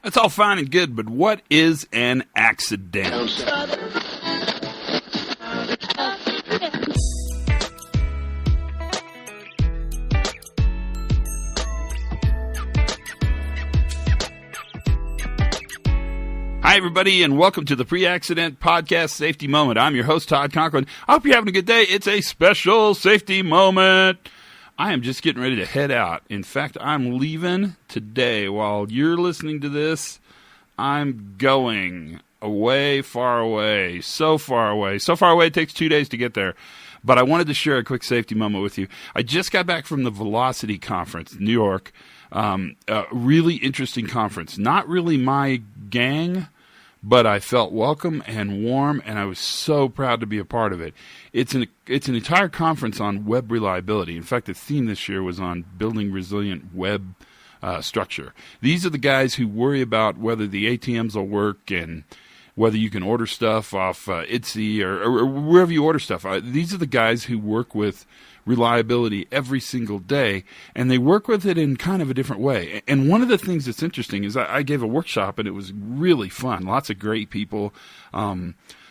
That's all fine and good, but what is an accident? Hi, everybody, and welcome to the Pre-Accident Podcast Safety Moment. I'm your host, Todd Conklin. I hope you're having a good day. It's a special safety moment. I am just getting ready to head out. In fact, I'm leaving today. While you're listening to this, I'm going away, far away, so far away. So far away, it takes 2 days to get there. But I wanted to share a quick safety moment with you. I just got back from the Velocity Conference, New York. A really interesting conference. Not really my gang, but I felt welcome and warm, and I was so proud to be a part of it. It's an entire conference on web reliability. In fact, the theme this year was on building resilient web structure. These are the guys who worry about whether the ATMs will work and whether you can order stuff off Etsy or wherever you order stuff. These are the guys who work with reliability every single day, and they work with it in kind of a different way. And one of the things that's interesting is I gave a workshop, and it was really fun. Lots of great people,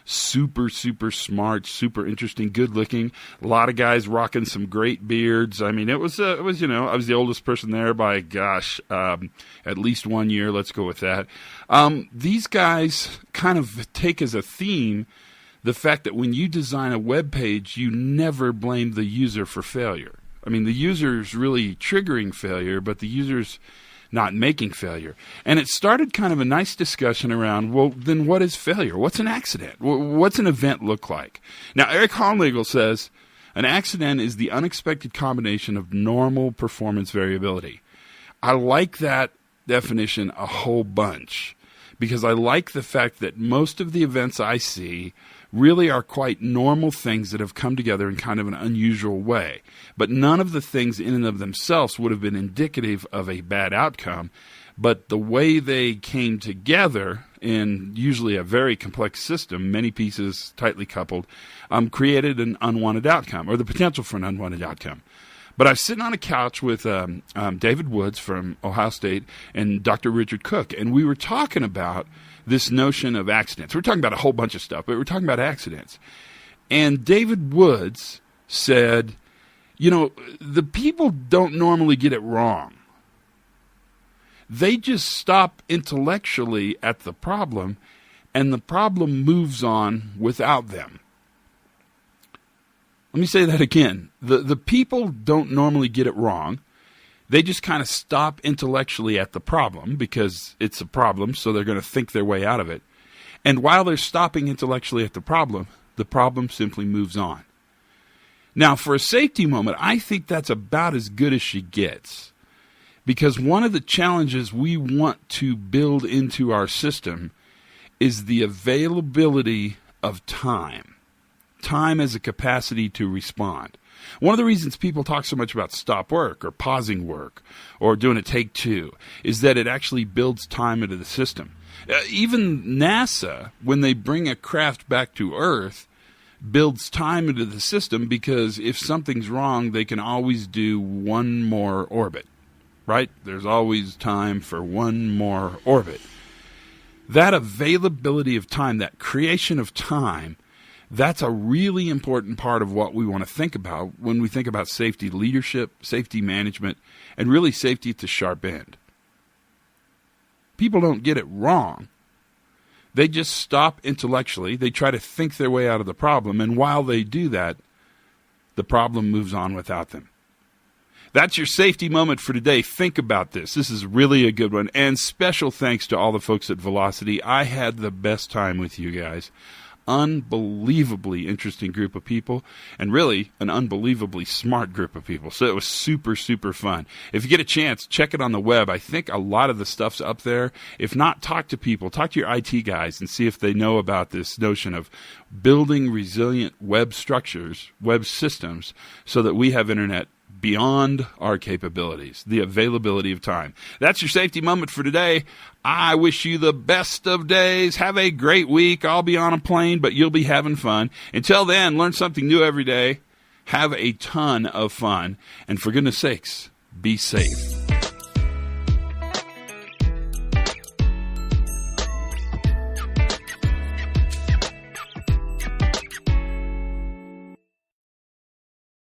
super, super smart, super interesting, good looking. A lot of guys rocking some great beards. I mean, it was I was the oldest person there by, at least 1 year. Let's go with that. These guys kind of take as a theme the fact that when you design a web page, you never blame the user for failure. I mean, the user's really triggering failure, but the user's not making failure. And it started kind of a nice discussion around, well, then what is failure? What's an accident? What's an event look like? Now, Eric Hollnagel says, an accident is the unexpected combination of normal performance variability. I like that definition a whole bunch because I like the fact that most of the events I see really are quite normal things that have come together in kind of an unusual way. But none of the things in and of themselves would have been indicative of a bad outcome. But the way they came together in usually a very complex system, many pieces tightly coupled, created an unwanted outcome or the potential for an unwanted outcome. But I was sitting on a couch with David Woods from Ohio State and Dr. Richard Cook, and we were talking about this notion of accidents. We're talking about a whole bunch of stuff, but we're talking about accidents. And David Woods said, the people don't normally get it wrong. They just stop intellectually at the problem, and the problem moves on without them. Let me say that again. The people don't normally get it wrong. They just kind of stop intellectually at the problem because it's a problem, so they're going to think their way out of it. And while they're stopping intellectually at the problem simply moves on. Now, for a safety moment, I think that's about as good as she gets. Because one of the challenges we want to build into our system is the availability of time. Time as a capacity to respond. One of the reasons people talk so much about stop work or pausing work or doing a take two is that it actually builds time into the system. Even NASA, when they bring a craft back to Earth, builds time into the system because if something's wrong, they can always do one more orbit, right? There's always time for one more orbit. That availability of time, that creation of time, that's a really important part of what we want to think about when we think about safety leadership, safety management, and really safety at the sharp end. People don't get it wrong. They just stop intellectually. They try to think their way out of the problem, and while they do that, the problem moves on without them. That's your safety moment for today. Think about this. This is really a good one, and special thanks to all the folks at Velocity. I had the best time with you guys. Unbelievably interesting group of people, and really an unbelievably smart group of people. So it was super, super fun. If you get a chance, check it on the web. I think a lot of the stuff's up there. If not, talk to people. Talk to your IT guys and see if they know about this notion of building resilient web structures, web systems, so that we have internet beyond our capabilities, the availability of time. That's your safety moment for today. I wish you the best of days. Have a great week. I'll be on a plane, but you'll be having fun. Until then, learn something new every day. Have a ton of fun. And for goodness sakes, be safe.